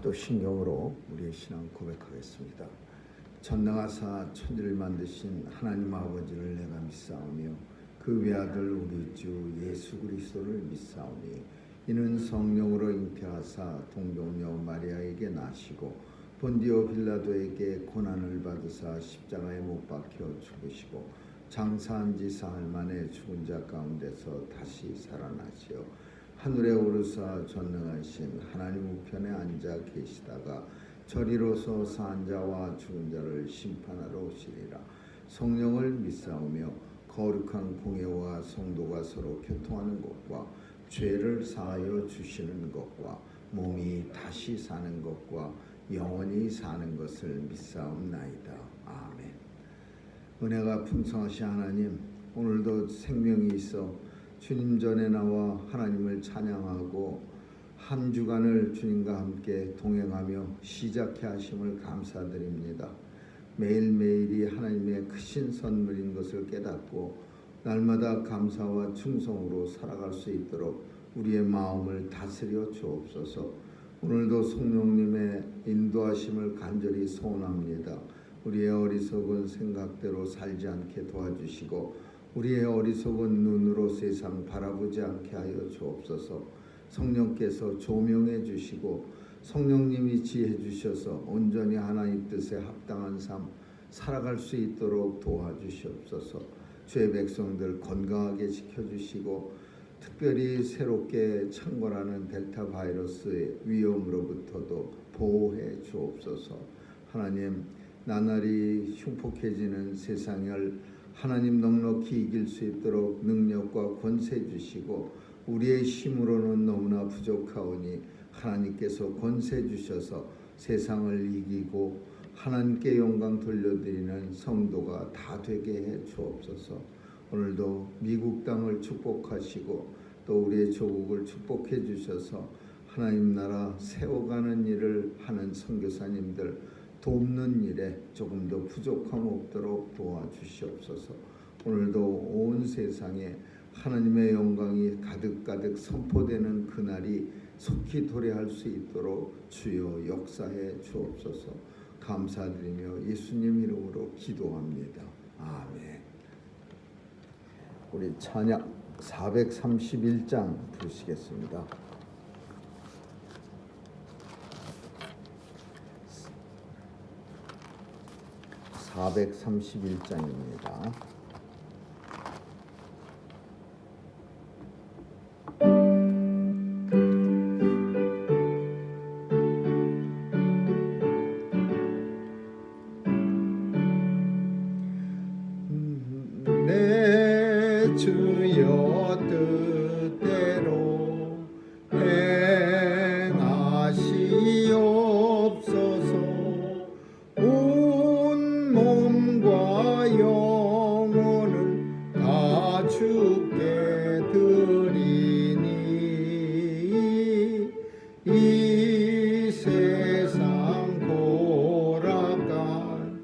사도신경으로 우리의 신앙 고백하겠습니다. 전능하사 천지를 만드신 하나님 아버지를 내가 믿사오며 그 외아들 우리 주 예수 그리스도를 믿사오니 이는 성령으로 잉태하사 동정녀 마리아에게 나시고 본디오 빌라도에게 고난을 받으사 십자가에 못 박혀 죽으시고 장사한 지 사흘 만에 죽은 자 가운데서 다시 살아나시어 하늘에 오르사 전능하신 하나님 우편에 앉아 계시다가 저리로서 산 자와 죽은 자를 심판하러 오시리라. 성령을 믿사오며 거룩한 공예와 성도가 서로 교통하는 것과 죄를 사하여 주시는 것과 몸이 다시 사는 것과 영원히 사는 것을 믿사옵나이다. 아멘. 은혜가 풍성하신 하나님, 오늘도 생명이 있어 주님 전에 나와 하나님을 찬양하고 한 주간을 주님과 함께 동행하며 시작해 하심을 감사드립니다. 매일매일이 하나님의 크신 선물인 것을 깨닫고 날마다 감사와 충성으로 살아갈 수 있도록 우리의 마음을 다스려 주옵소서. 오늘도 성령님의 인도하심을 간절히 소원합니다. 우리의 어리석은 생각대로 살지 않게 도와주시고 우리의 어리석은 눈으로 세상 바라보지 않게 하여 주옵소서. 성령께서 조명해 주시고 성령님이 지혜 주셔서 온전히 하나님 뜻에 합당한 삶 살아갈 수 있도록 도와주시옵소서. 주의 백성들 건강하게 지켜주시고 특별히 새롭게 창궐하는 델타 바이러스의 위험으로부터도 보호해 주옵소서. 하나님, 나날이 흉폭해지는 세상을 하나님 넉넉히 이길 수 있도록 능력과 권세 주시고 우리의 힘으로는 너무나 부족하오니 하나님께서 권세 주셔서 세상을 이기고 하나님께 영광 돌려드리는 성도가 다 되게 해 주옵소서. 오늘도 미국 땅을 축복하시고 또 우리의 조국을 축복해 주셔서 하나님 나라 세워가는 일을 하는 선교사님들 돕는 일에 조금 더 부족함 없도록 도와주시옵소서. 오늘도 온 세상에 하나님의 영광이 가득가득 선포되는 그날이 속히 도래할 수 있도록 주여 역사해 주옵소서. 감사드리며 예수님 이름으로 기도합니다. 아멘. 우리 찬양 431장 부르시겠습니다. 431장입니다. 내 주여 뜻대로 행하시옵소서. 온 몸과 영혼을 다 주께 드리니 이 세상 고락간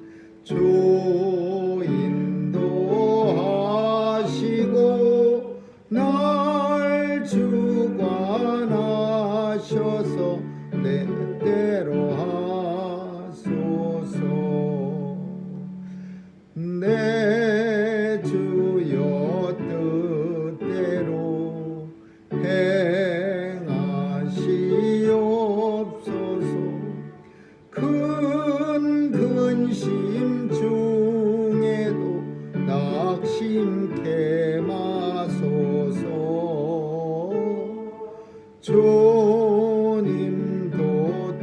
인도하시고 날 주관하셔서 내 때로 하소서. 내 주여 뜻대로 행하시옵소서. 큰 근심 중에도 낙심케 마소서. 주님도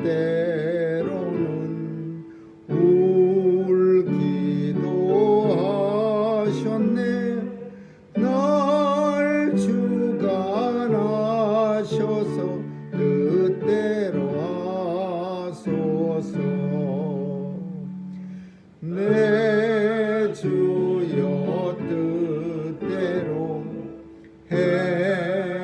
때로는 울기도 하셨네. 날 주관하셔서 뜻대로 하소서. 내 주여 뜻대로 행하시옵소서.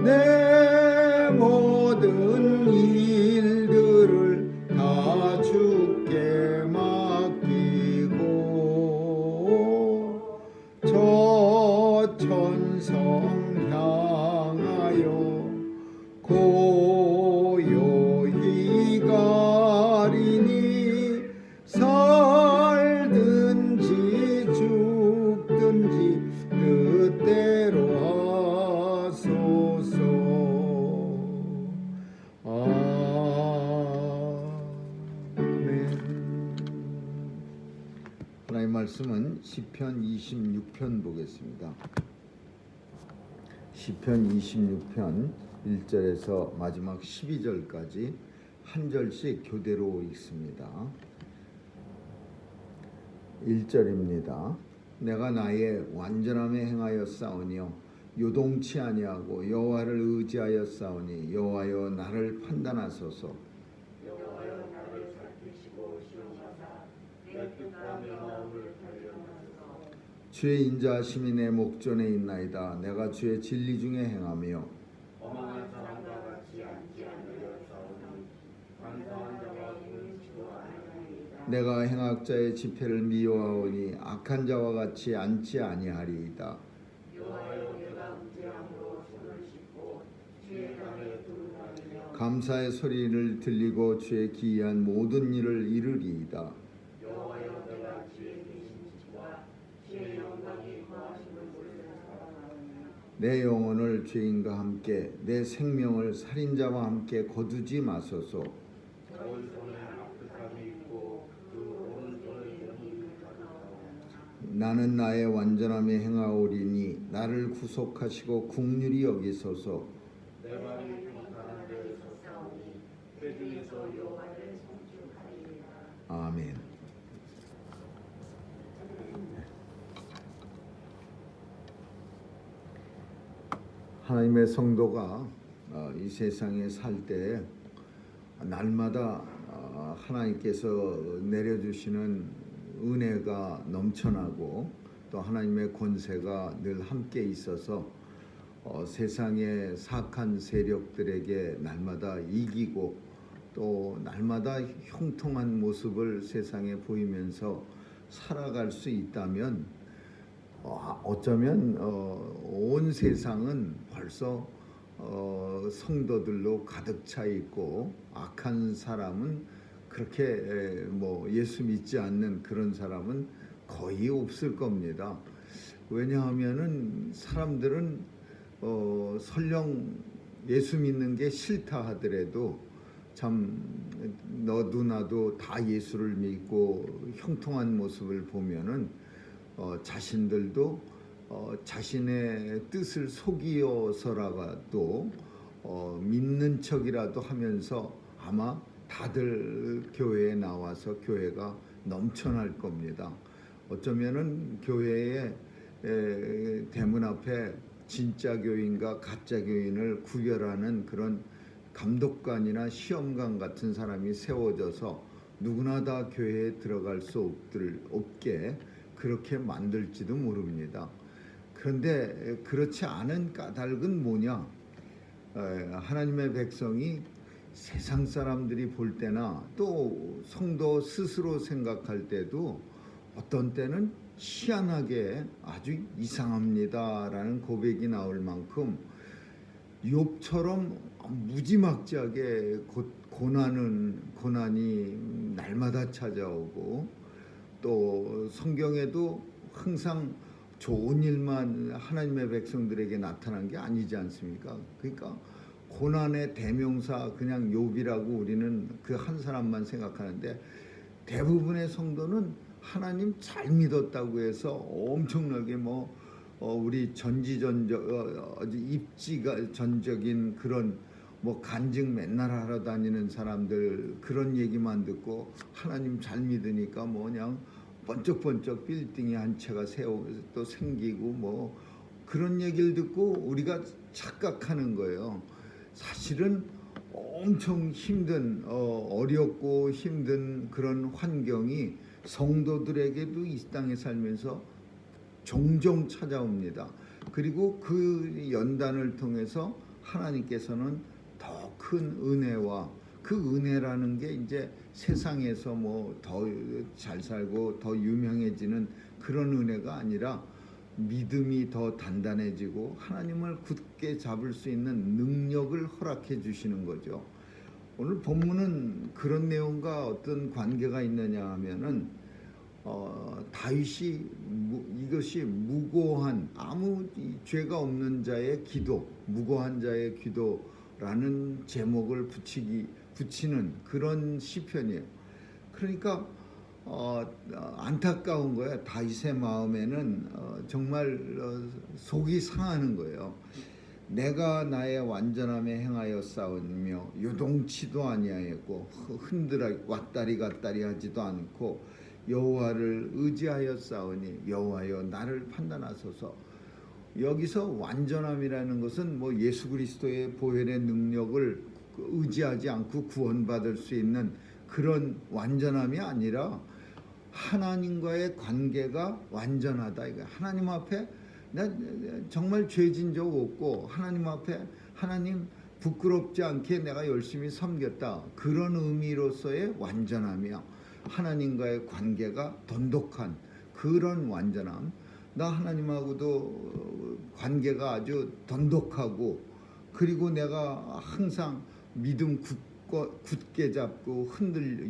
내 모든 일들을 다 주께 맡기고 저 천성 향하여 말씀은 시편 26편 보겠습니다. 시편 26편 1절에서 마지막 12절까지 한 절씩 교대로 읽습니다. 1절입니다. 내가 나의 완전함에 행하여 싸우니요 요동치 아니하고 여호와를 의지하여 싸우니 여호와여 나를 판단하소서. 여호와여 나를 살피시고 시험하사 내 뜻과 내 마음을 발견하소서. 주의 인자하심이 내 목전에 있나이다. 내가 주의 진리 중에 행하며 엄한 사람과 같이 앉지 않으려 싸우니 간사한 자와 동행치도 아니하리이다. 내가 행악자의 집회를 미워하오니 악한 자와 같이 앉지 아니하리이다. 여호와여 내가 무죄함으로 손을 씻고 주의 땅에 두루다니며 감사의 소리를 들리고 주의 기이한 모든 일을 이루리이다. 여호와여 내가 주의 계신과 주의 영광이 거하시는 곳에 살아나오니 내 영혼을 죄인과 함께 내 생명을 살인자와 함께 거두지 마소서. 오른손에 아프감이 있고 그 오른손의 영이 가득하오니 나는 나의 완전함에 행하오리니 나를 구속하시고 긍휼히 여기소서. 내 발이 평탄한 데에 섰사오니 회중에서 여호와를 송축하리이다. 아멘. 하나님의 성도가 이 세상에 살 때 날마다 하나님께서 내려주시는 은혜가 넘쳐나고 또 하나님의 권세가 늘 함께 있어서 세상의 사악한 세력들에게 날마다 이기고 또 날마다 형통한 모습을 세상에 보이면서 살아갈 수 있다면 어쩌면 온 세상은 벌써 성도들로 가득 차 있고 악한 사람은 그렇게 예수 믿지 않는 그런 사람은 거의 없을 겁니다. 왜냐하면은 사람들은 설령 예수 믿는 게 싫다 하더라도 참 너도 나도 다 예수를 믿고 형통한 모습을 보면은 자신들도 자신의 뜻을 속이어서라도 믿는 척이라도 하면서 아마 다들 교회에 나와서 교회가 넘쳐날 겁니다. 어쩌면은 교회의 대문 앞에 진짜 교인과 가짜 교인을 구별하는 그런 감독관이나 시험관 같은 사람이 세워져서 누구나 다 교회에 들어갈 수 없게 그렇게 만들지도 모릅니다. 그런데 그렇지 않은 까닭은 뭐냐? 하나님의 백성이 세상 사람들이 볼 때나 또 성도 스스로 생각할 때도 어떤 때는 희한하게 아주 이상합니다라는 고백이 나올 만큼 욥처럼 무지막지하게 고난이 날마다 찾아오고 또 성경에도 항상 좋은 일만 하나님의 백성들에게 나타난 게 아니지 않습니까? 그러니까 고난의 대명사 그냥 욥이라고 우리는 그 한 사람만 생각하는데 대부분의 성도는 하나님 잘 믿었다고 해서 엄청나게 우리 입지가 전적인 그런 간증 맨날 하러 다니는 사람들 그런 얘기만 듣고 하나님 잘 믿으니까 그냥 번쩍번쩍 빌딩이 한 채가 또 생기고 그런 얘기를 듣고 우리가 착각하는 거예요. 사실은 엄청 힘든 어렵고 힘든 그런 환경이 성도들에게도 이 땅에 살면서 종종 찾아옵니다. 그리고 그 연단을 통해서 하나님께서는 더 큰 은혜와 그 은혜라는 게 이제 세상에서 더 잘 살고 더 유명해지는 그런 은혜가 아니라 믿음이 더 단단해지고 하나님을 굳게 잡을 수 있는 능력을 허락해 주시는 거죠. 오늘 본문은 그런 내용과 어떤 관계가 있느냐 하면은 다윗이 이것이 무고한 아무 죄가 없는 자의 기도, 무고한 자의 기도라는 제목을 붙이는 그런 시편이에요. 그러니까 안타까운 거예요. 다윗의 마음에는 정말 속이 상하는 거예요. 내가 나의 완전함에 행하여 싸우며 요동치도 아니하였고 흔들어 왔다리 갔다리 하지도 않고 여호와를 의지하여 싸우니 여호와여 나를 판단하소서. 여기서 완전함이라는 것은 뭐 예수 그리스도의 보혈의 능력을 의지하지 않고 구원받을 수 있는 그런 완전함이 아니라 하나님과의 관계가 완전하다. 이거 하나님 앞에 나 정말 죄진 적 없고 하나님 앞에 하나님 부끄럽지 않게 내가 열심히 섬겼다. 그런 의미로서의 완전함이야. 하나님과의 관계가 돈독한 그런 완전함. 나 하나님하고도 관계가 아주 돈독하고 그리고 내가 항상 믿음 굳게 잡고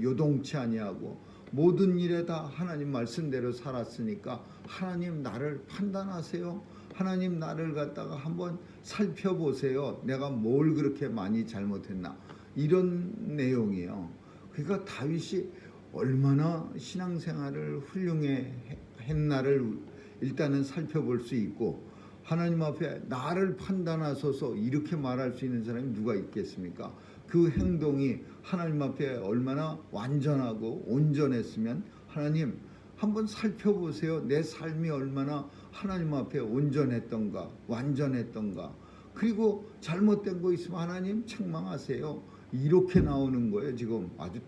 요동치 아니하고 모든 일에 다 하나님 말씀대로 살았으니까 하나님 나를 판단하세요. 하나님 나를 갖다가 한번 살펴보세요. 내가 뭘 그렇게 많이 잘못했나. 이런 내용이에요. 그러니까 다윗이 얼마나 신앙생활을 훌륭해 했나를 일단은 살펴볼 수 있고 하나님 앞에 나를 판단하소서 이렇게 말할 수 있는 사람이 누가 있겠습니까? 그 행동이 하나님 앞에 얼마나 완전하고 온전했으면 하나님 한번 살펴보세요. 내 삶이 얼마나 하나님 앞에 온전했던가 완전했던가 그리고 잘못된 거 있으면 하나님 책망하세요. 이렇게 나오는 거예요. 지금 아주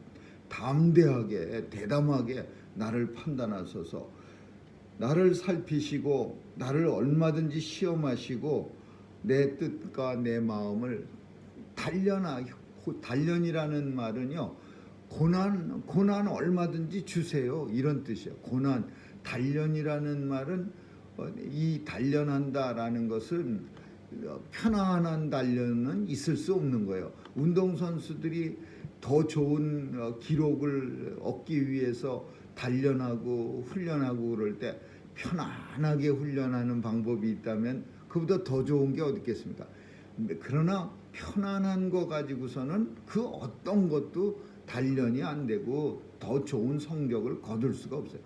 담대하게 대담하게 나를 판단하소서. 나를 살피시고 나를 얼마든지 시험하시고 내 뜻과 내 마음을 단련이라는 말은요 고난 얼마든지 주세요 이런 뜻이에요. 고난 단련이라는 말은 이 단련한다라는 것은 편안한 단련은 있을 수 없는 거예요. 운동선수들이 더 좋은 기록을 얻기 위해서 단련하고 훈련하고 그럴 때 편안하게 훈련하는 방법이 있다면 그보다 더 좋은 게 어디 있겠습니까? 그러나 편안한 거 가지고서는 그 어떤 것도 단련이 안 되고 더 좋은 성적을 거둘 수가 없어요.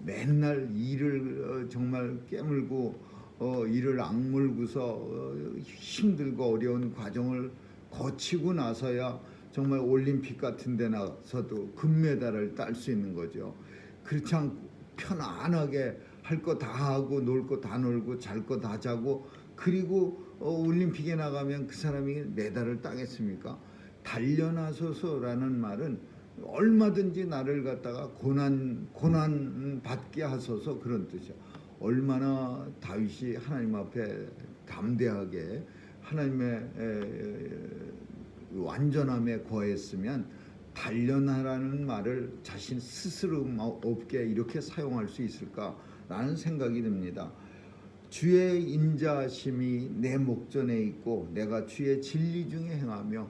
맨날 일을 정말 깨물고 일을 악물고서 힘들고 어려운 과정을 거치고 나서야 정말 올림픽 같은 데 나서도 금메달을 딸 수 있는 거죠. 그렇지 않고 편안하게 할 거 다 하고 놀 거 다 놀고 잘 거 다 자고 그리고 올림픽에 나가면 그 사람이 메달을 따겠습니까? 단련하소서라는 말은 얼마든지 나를 갖다가 고난 받게 하소서 그런 뜻이야. 얼마나 다윗이 하나님 앞에 담대하게 하나님의 완전함에 거했으면 단련하라는 말을 자신 스스로 없게 이렇게 사용할 수 있을까라는 생각이 듭니다. 주의 인자하심이 내 목전에 있고 내가 주의 진리 중에 행하며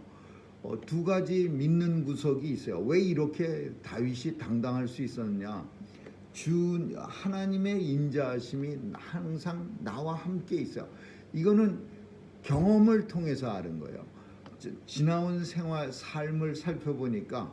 두 가지 믿는 구석이 있어요. 왜 이렇게 다윗이 당당할 수 있었느냐? 주 하나님의 인자하심이 항상 나와 함께 있어요. 이거는 경험을 통해서 아는 거예요. 지나온 삶을 살펴보니까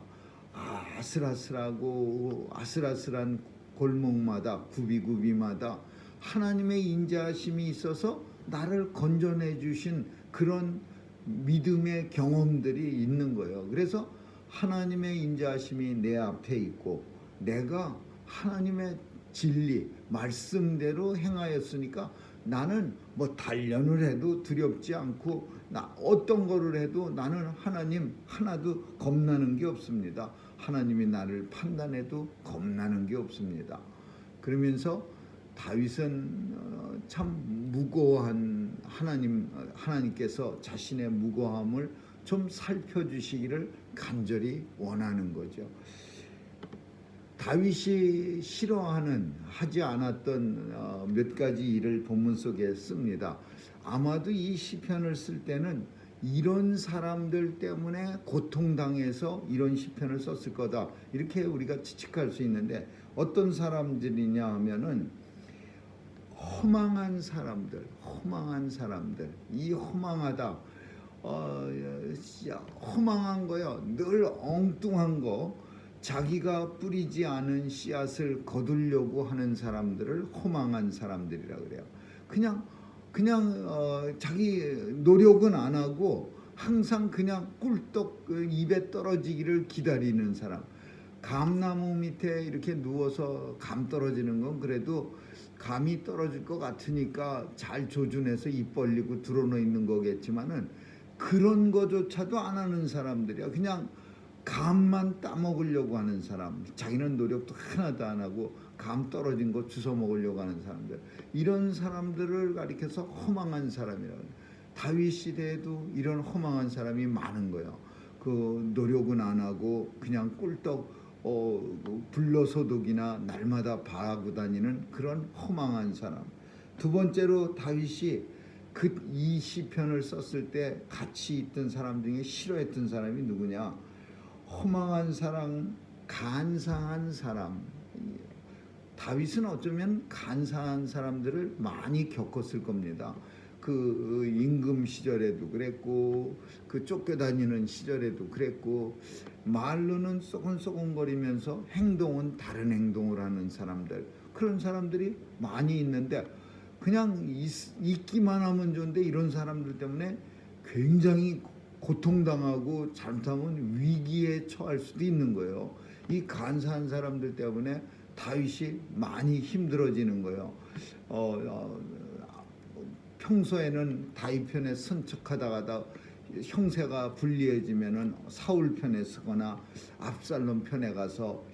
아슬아슬하고 아슬아슬한 골목마다 구비구비마다 하나님의 인자하심이 있어서 나를 건져내 주신 그런 믿음의 경험들이 있는 거예요. 그래서 하나님의 인자하심이 내 앞에 있고 내가 하나님의 진리 말씀대로 행하였으니까 나는 뭐 단련을 해도 두렵지 않고 어떤 거를 해도 나는 하나님 하나도 겁나는 게 없습니다. 하나님이 나를 판단해도 겁나는 게 없습니다. 그러면서 다윗은 참 무고한 하나님께서 자신의 무고함을 좀 살펴주시기를 간절히 원하는 거죠. 다윗이 하지 않았던 몇 가지 일을 본문 속에 씁니다. 아마도 이 시편을 쓸 때는 이런 사람들 때문에 고통당해서 이런 시편을 썼을 거다 이렇게 우리가 추측할 수 있는데 어떤 사람들이냐 하면은 허망한 사람들 이 허망하다 허망한 거요 늘 엉뚱한 거 자기가 뿌리지 않은 씨앗을 거두려고 하는 사람들을 허망한 사람들이라 그래요. 그냥 자기 노력은 안 하고 항상 그냥 꿀떡 입에 떨어지기를 기다리는 사람. 감나무 밑에 이렇게 누워서 감 떨어지는 건 그래도 감이 떨어질 것 같으니까 잘 조준해서 입 벌리고 드러누워 있는 거겠지만은 그런 거조차도 안 하는 사람들이야. 그냥 감만 따먹으려고 하는 사람, 자기는 노력도 하나도 안 하고 감 떨어진 거 주워 먹으려고 하는 사람들, 이런 사람들을 가리켜서 허망한 사람이라고. 다윗 시대에도 이런 허망한 사람이 많은 거예요. 그 노력은 안 하고 그냥 꿀떡 불러소독이나 날마다 바라고 다니는 그런 허망한 사람. 두 번째로 다윗이 이 시편을 썼을 때 같이 있던 사람 중에 싫어했던 사람이 누구냐? 허망한 사람, 간사한 사람. 다윗은 어쩌면 간사한 사람들을 많이 겪었을 겁니다. 그 임금 시절에도 그랬고 그 쫓겨다니는 시절에도 그랬고, 말로는 쏘곤쏘곤거리면서 행동은 다른 행동을 하는 사람들, 그런 사람들이 많이 있는데 그냥 있기만 하면 좋은데 이런 사람들 때문에 굉장히 고통당하고 잘못하면 위기에 처할 수도 있는 거예요. 이 간사한 사람들 때문에 다윗이 많이 힘들어지는 거예요. 평소에는 다윗 편에 선척하다가 형세가 불리해지면은 사울 편에 서거나 압살롬 편에 가서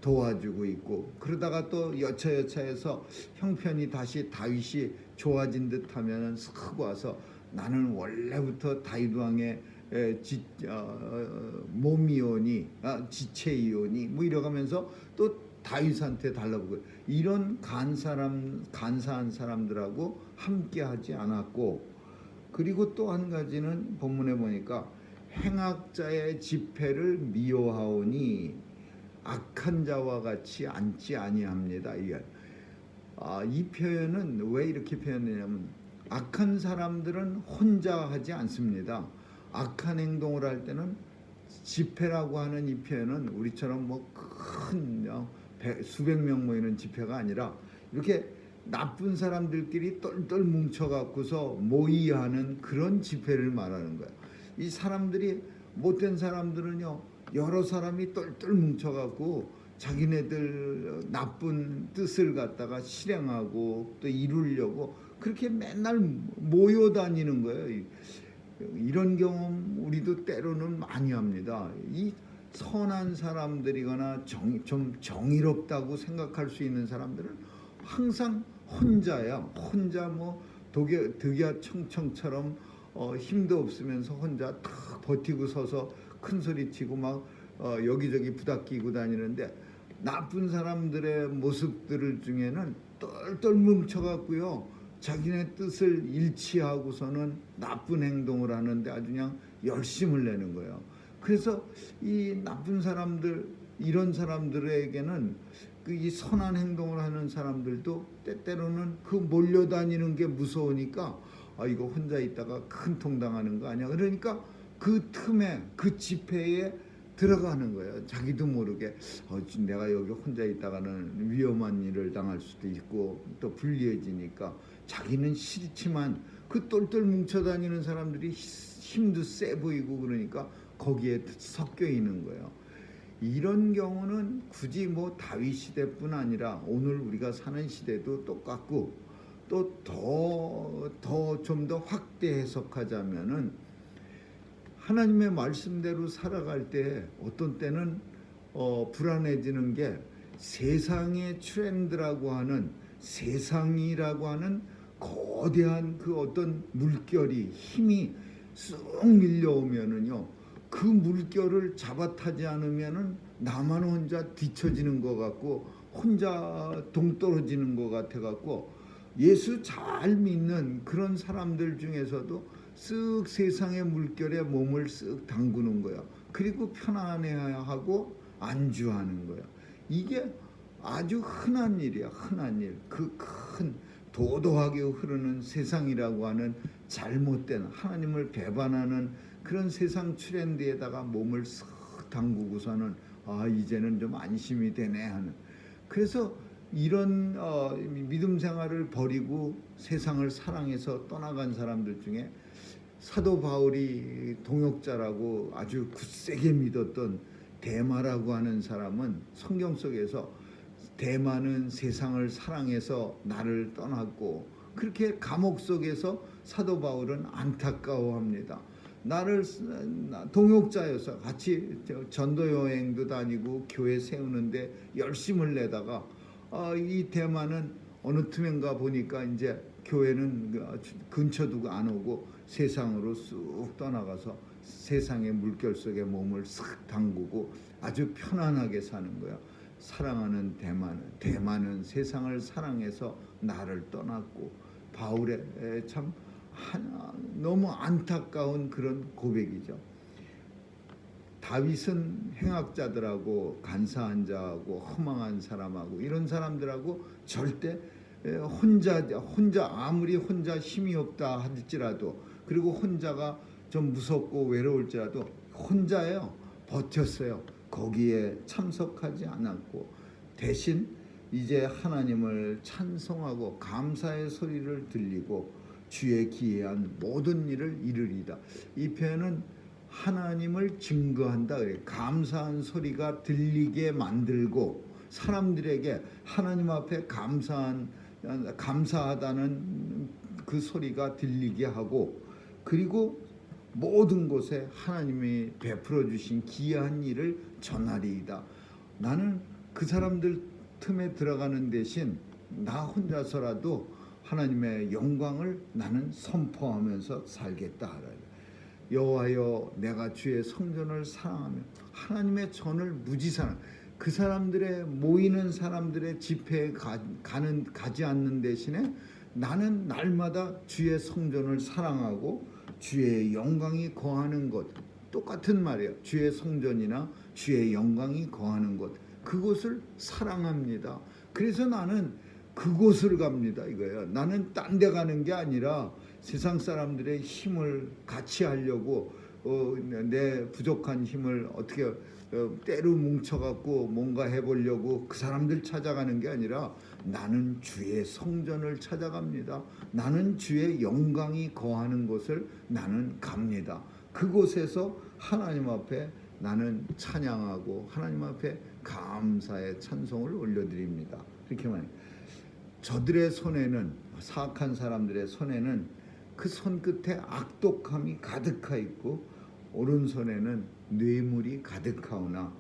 도와주고 있고, 그러다가 또 여차여차해서 형편이 다시 다윗이 좋아진 듯하면은 쓱 와서 나는 원래부터 다윗 왕의 몸이오니 지체이오니 뭐 이러가면서 또 다윗한테 달라붙고, 이런 간사한 사람들하고 함께하지 않았고, 그리고 또 한 가지는 본문에 보니까 행악자의 집회를 미워하오니 악한 자와 같이 앉지 아니합니다. 이 표현은 왜 이렇게 표현했냐면, 악한 사람들은 혼자 하지 않습니다. 악한 행동을 할 때는 집회라고 하는 이 표현은 우리처럼 뭐 큰 수백 명 모이는 집회가 아니라 이렇게 나쁜 사람들끼리 똘똘 뭉쳐갖고서 모의하는 그런 집회를 말하는 거예요. 이 사람들이, 못된 사람들은요, 여러 사람이 똘똘 뭉쳐갖고 자기네들 나쁜 뜻을 갖다가 실행하고 또 이루려고 그렇게 맨날 모여다니는 거예요. 이런 경험 우리도 때로는 많이 합니다. 이 선한 사람들이거나 좀 정의롭다고 생각할 수 있는 사람들은 항상 혼자야. 혼자 뭐 득야 청청처럼 힘도 없으면서 혼자 탁 버티고 서서 큰 소리 치고 막 여기저기 부닥끼고 다니는데, 나쁜 사람들의 모습들 중에는 똘똘 뭉쳐갖고요, 자기네 뜻을 일치하고서는 나쁜 행동을 하는데 아주 그냥 열심을 내는 거예요. 그래서 이 나쁜 사람들, 이런 사람들에게는 이 선한 행동을 하는 사람들도 때때로는 그 몰려다니는 게 무서우니까 이거 혼자 있다가 큰 통 당하는 거 아니야. 그러니까 그 틈에, 그 집회에 들어가는 거예요. 자기도 모르게 내가 여기 혼자 있다가는 위험한 일을 당할 수도 있고 또 불리해지니까 자기는 싫지만 그 똘똘 뭉쳐다니는 사람들이 힘도 세 보이고 그러니까 거기에 섞여 있는 거예요. 이런 경우는 굳이 뭐 다윗 시대뿐 아니라 오늘 우리가 사는 시대도 똑같고, 또 좀 더 확대 해석하자면은 하나님의 말씀대로 살아갈 때 어떤 때는 불안해지는 게, 세상의 트렌드라고 하는, 세상이라고 하는 거대한 그 어떤 물결이, 힘이 쑥 밀려오면은요, 그 물결을 잡아타지 않으면은 나만 혼자 뒤처지는 것 같고 혼자 동떨어지는 것 같아 갖고, 예수 잘 믿는 그런 사람들 중에서도 쓱 세상의 물결에 몸을 쓱 담그는 거야. 그리고 편안해야 하고 안주하는 거야. 이게 아주 흔한 일이야. 흔한 일. 그 큰 도도하게 흐르는 세상이라고 하는 잘못된, 하나님을 배반하는 그런 세상 트렌드에다가 몸을 쓱 담그고서는 이제는 좀 안심이 되네 하는. 그래서 이런 믿음 생활을 버리고 세상을 사랑해서 떠나간 사람들 중에 사도 바울이 동역자라고 아주 굳세게 믿었던 데마라고 하는 사람은 성경 속에서 데마는 세상을 사랑해서 나를 떠났고, 그렇게 감옥 속에서 사도 바울은 안타까워합니다. 나를 동역자여서 같이 전도 여행도 다니고 교회 세우는데 열심을 내다가 이 데마는 어느 틈엔가 보니까 이제 교회는 근처도 안 오고 세상으로 쑥 떠나가서 세상의 물결 속에 몸을 싹 담그고 아주 편안하게 사는 거야. 사랑하는 데마는 세상을 사랑해서 나를 떠났고, 바울의 참 너무 안타까운 그런 고백이죠. 다윗은 행악자들하고 간사한 자하고 허망한 사람하고 이런 사람들하고 절대 혼자 아무리 혼자 힘이 없다 할지라도, 그리고 혼자가 좀 무섭고 외로울지라도 혼자예요. 버텼어요. 거기에 참석하지 않았고 대신 이제 하나님을 찬송하고 감사의 소리를 들리고 주의 기이한 모든 일을 이루리다. 이 표현은 하나님을 증거한다. 감사한 소리가 들리게 만들고 사람들에게 하나님 앞에 감사하다는 그 소리가 들리게 하고, 그리고 모든 곳에 하나님이 베풀어 주신 기이한 일을 전하리이다. 나는 그 사람들 틈에 들어가는 대신 나 혼자서라도 하나님의 영광을 나는 선포하면서 살겠다. 여호와여, 내가 주의 성전을 사랑하며 하나님의 전을 무지 사랑. 그 사람들의 모이는 사람들의 집회에 가지 않는 대신에 나는 날마다 주의 성전을 사랑하고 주의 영광이 거하는 곳, 똑같은 말이에요. 주의 성전이나 주의 영광이 거하는 곳, 그곳을 사랑합니다. 그래서 나는 그곳을 갑니다 이거예요. 나는 딴 데 가는 게 아니라 세상 사람들의 힘을 같이 하려고 내 부족한 힘을 어떻게 때로 뭉쳐갖고 뭔가 해보려고 그 사람들 찾아가는 게 아니라 나는 주의 성전을 찾아갑니다. 나는 주의 영광이 거하는 곳을 나는 갑니다. 그곳에서 하나님 앞에 나는 찬양하고 하나님 앞에 감사의 찬송을 올려드립니다. 그렇게 말해요. 저들의 손에는, 사악한 사람들의 손에는 그 손끝에 악독함이 가득하 있고 오른손에는 뇌물이 가득하오나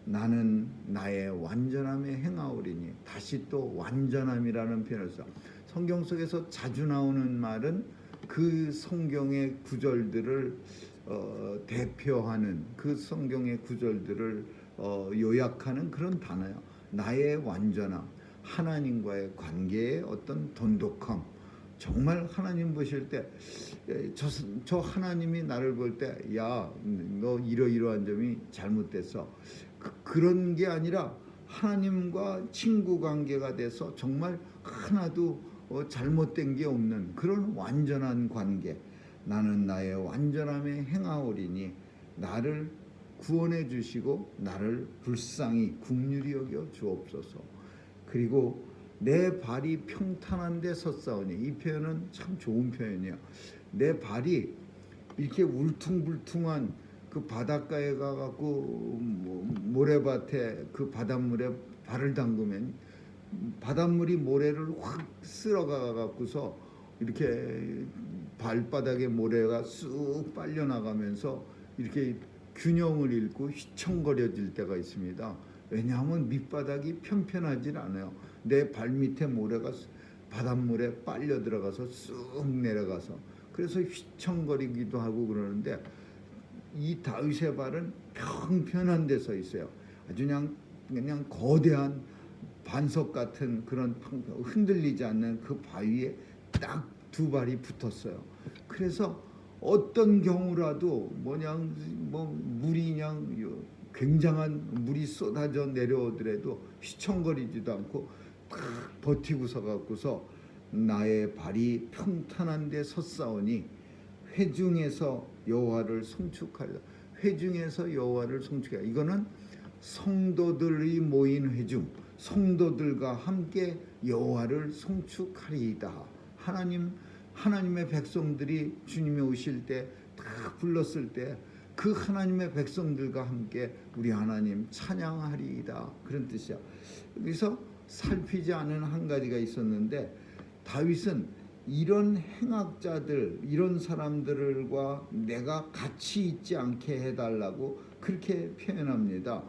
나는 나의 완전함에 행하오리니. 다시 또 완전함이라는 표현을 써. 성경 속에서 자주 나오는 말은 그 성경의 구절들을 대표하는, 그 성경의 구절들을 요약하는 그런 단어예요. 나의 완전함, 하나님과의 관계의 어떤 돈독함. 정말 하나님 보실 때 저 하나님이 나를 볼 때 야, 너 이러이러한 점이 잘못됐어. 그런 게 아니라 하나님과 친구 관계가 돼서 정말 하나도 잘못된 게 없는 그런 완전한 관계. 나는 나의 완전함에 행하오리니 나를 구원해 주시고 나를 불쌍히 긍휼히 여겨 주옵소서. 그리고 내 발이 평탄한 데 섰사오니. 이 표현은 참 좋은 표현이에요. 내 발이 이렇게 울퉁불퉁한 그 바닷가에 가갖고 모래밭에 그 바닷물에 발을 담그면 바닷물이 모래를 확 쓸어가갖고서 이렇게 발바닥에 모래가 쑥 빨려나가면서 이렇게 균형을 잃고 휘청거려질 때가 있습니다. 왜냐하면 밑바닥이 편편하지 않아요. 내 발밑에 모래가 바닷물에 빨려 들어가서 쑥 내려가서 그래서 휘청거리기도 하고 그러는데, 이 다윗의 발은 평편한 데 서 있어요. 아주 그냥 거대한 반석 같은 그런 흔들리지 않는 그 바위에 딱 두 발이 붙었어요. 그래서 어떤 경우라도 물이 그냥 굉장한 물이 쏟아져 내려오더라도 휘청거리지도 않고 딱 버티고 서갖고서 나의 발이 평탄한 데 섰사오니 회중에서 여호와를 송축하리라. 회중에서 여호와를 송축하리라. 이거는 성도들이 모인 회중, 성도들과 함께 여호와를 송축하리이다. 하나님의 백성들이 주님이 오실 때 다 불렀을 때 그 하나님의 백성들과 함께 우리 하나님 찬양하리이다. 그런 뜻이야. 그래서 살피지 않은 한 가지가 있었는데, 다윗은 이런 행악자들, 이런 사람들과 내가 같이 있지 않게 해달라고 그렇게 표현합니다.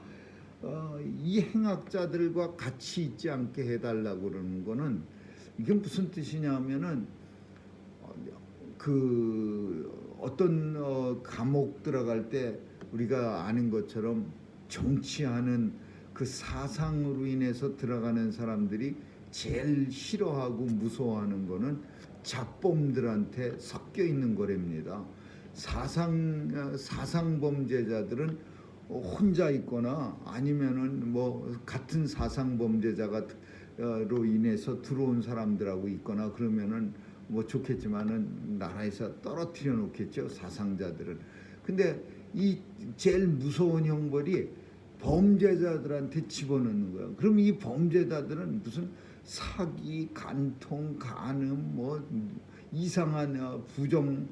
이 행악자들과 같이 있지 않게 해달라고 그러는 거는 이게 무슨 뜻이냐면은 어떤 감옥 들어갈 때 우리가 아는 것처럼 정치하는 그 사상으로 인해서 들어가는 사람들이 제일 싫어하고 무서워하는 거는 잡범들한테 섞여 있는 거랍니다. 사상 범죄자들은 혼자 있거나 아니면은 뭐 같은 사상 범죄자로 인해서 들어온 사람들하고 있거나 그러면은 뭐 좋겠지만은 나라에서 떨어뜨려 놓겠죠, 사상자들은. 근데 이 제일 무서운 형벌이 범죄자들한테 집어넣는 거예요. 그럼 이 범죄자들은 무슨 사기, 간통, 간음, 뭐 이상한 부정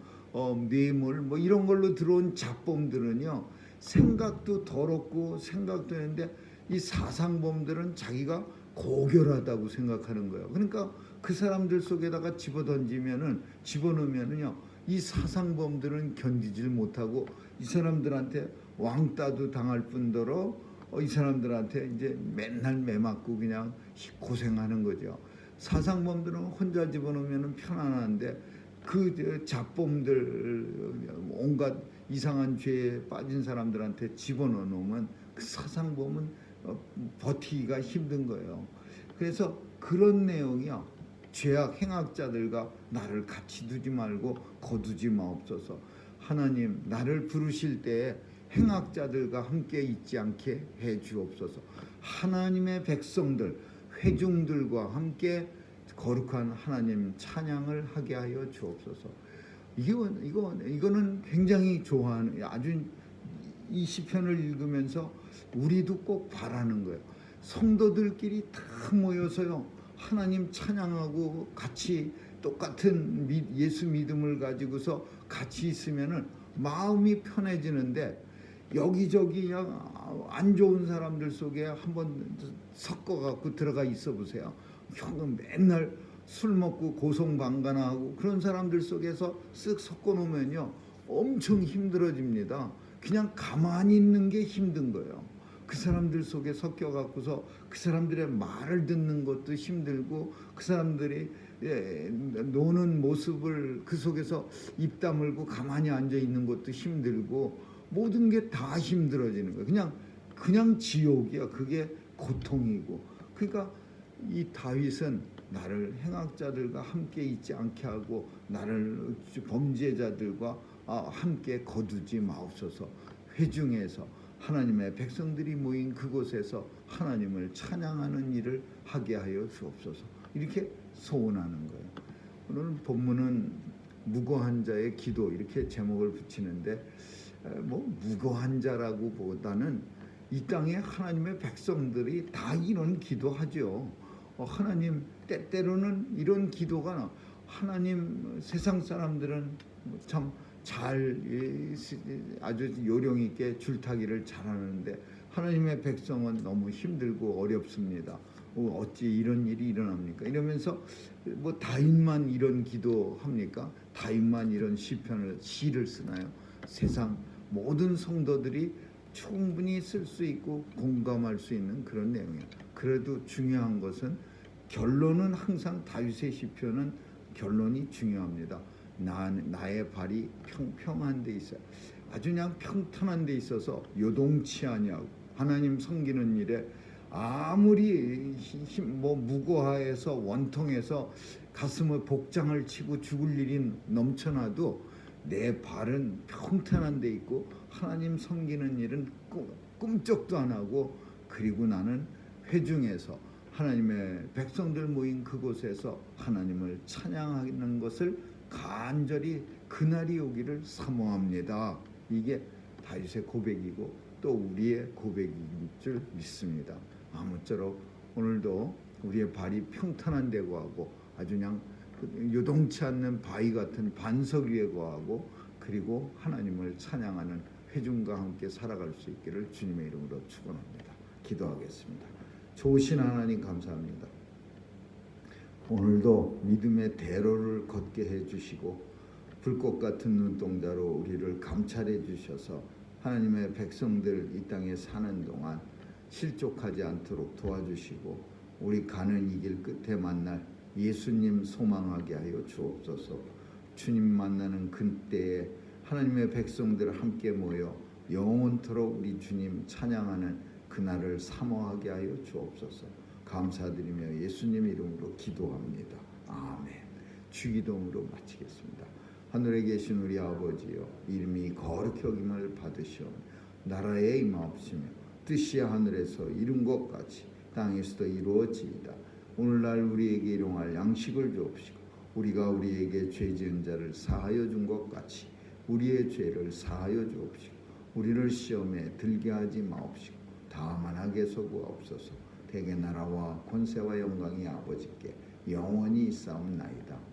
뇌물 뭐 이런 걸로 들어온 잡범들은요, 생각도 더럽고 생각도 했는데 이 사상범들은 자기가 고결하다고 생각하는 거예요. 그러니까 그 사람들 속에다가 집어넣으면은요, 이 사상범들은 견디질 못하고 이 사람들한테 왕따도 당할 뿐더러 이 사람들한테 이제 맨날 매맞고 그냥 고생하는 거죠. 사상범들은 혼자 집어넣으면 편안한데 그 잡범들, 온갖 이상한 죄에 빠진 사람들한테 집어넣어 놓으면 그 사상범은 버티기가 힘든 거예요. 그래서 그런 내용이요, 죄악 행악자들과 나를 같이 두지 말고 거두지 마옵소서. 하나님, 나를 부르실 때에 행악자들과 함께 있지 않게 해 주옵소서. 하나님의 백성들, 회중들과 함께 거룩한 하나님 찬양을 하게 하여 주옵소서. 이거는 굉장히 좋아하는, 아주 이 시편을 읽으면서 우리도 꼭 바라는 거예요. 성도들끼리 다 모여서요, 하나님 찬양하고 같이 똑같은 예수 믿음을 가지고서 같이 있으면은 마음이 편해지는데, 여기저기 그냥 안 좋은 사람들 속에 한번 섞어갖고 들어가 있어 보세요. 형은 맨날 술 먹고 고성방가나하고 그런 사람들 속에서 쓱 섞어 놓으면요, 엄청 힘들어집니다. 그냥 가만히 있는 게 힘든 거예요. 그 사람들 속에 섞여 갖고서 그 사람들의 말을 듣는 것도 힘들고, 그 사람들이 노는 모습을 그 속에서 입 다물고 가만히 앉아 있는 것도 힘들고, 모든 게 다 힘들어지는 거예요. 그냥 지옥이야. 그게 고통이고. 그러니까 이 다윗은 나를 행악자들과 함께 있지 않게 하고 나를 범죄자들과 함께 거두지 마옵소서. 회중에서 하나님의 백성들이 모인 그곳에서 하나님을 찬양하는 일을 하게 하여 주옵소서. 이렇게 소원하는 거예요. 오늘 본문은 무고한 자의 기도 이렇게 제목을 붙이는데, 뭐 무고한 자라고 보다는 이 땅에 하나님의 백성들이 다 이런 기도하죠. 하나님, 때때로는 이런 기도가, 하나님, 세상 사람들은 참 잘 아주 요령 있게 줄타기를 잘하는데 하나님의 백성은 너무 힘들고 어렵습니다. 어찌 이런 일이 일어납니까? 이러면서 뭐 다윗만 이런 기도합니까? 다윗만 이런 시를 쓰나요? 세상 모든 성도들이 충분히 쓸 수 있고 공감할 수 있는 그런 내용이에요. 그래도 중요한 것은 결론은 항상 다윗의 시편은 결론이 중요합니다. 나의 발이 평평한 데 있어요. 아주 그냥 평탄한 데 있어서 요동치 아니하고 하나님 섬기는 일에 아무리 무고하에서 원통해서 가슴을 복장을 치고 죽을 일이 넘쳐나도 내 발은 평탄한 데 있고 하나님 섬기는 일은 꿈쩍도 안 하고, 그리고 나는 회중에서 하나님의 백성들 모인 그곳에서 하나님을 찬양하는 것을 간절히 그날이 오기를 사모합니다. 이게 다윗의 고백이고 또 우리의 고백인 줄 믿습니다. 아무쪼록 오늘도 우리의 발이 평탄한 데 거하고 아주 그냥 요동치 않는 바위 같은 반석 위에 거하고 그리고 하나님을 찬양하는 회중과 함께 살아갈 수 있기를 주님의 이름으로 축원합니다. 기도하겠습니다. 좋으신 하나님 감사합니다. 오늘도 믿음의 대로를 걷게 해주시고 불꽃 같은 눈동자로 우리를 감찰해 주셔서 하나님의 백성들 이 땅에 사는 동안 실족하지 않도록 도와주시고 우리 가는 이 길 끝에 만날 예수님 소망하게 하여 주옵소서. 주님 만나는 그때에 하나님의 백성들 함께 모여 영원토록 우리 주님 찬양하는 그날을 사모하게 하여 주옵소서. 감사드리며 예수님 이름으로 기도합니다. 아멘. 주기도문으로 마치겠습니다. 하늘에 계신 우리 아버지여, 이름이 거룩히 여김을 받으시오. 나라에 임하옵시며 뜻이 하늘에서 이룬 것 같이 땅에서도 이루어지이다. 오늘날 우리에게 일용할 양식을 주옵시고 우리가 우리에게 죄 지은 자를 사하여 준 것 같이 우리의 죄를 사하여 주옵시고 우리를 시험에 들게 하지 마옵시고 다만 악에서 구하옵소서. 대개 나라와 권세와 영광이 아버지께 영원히 있사옵나이다.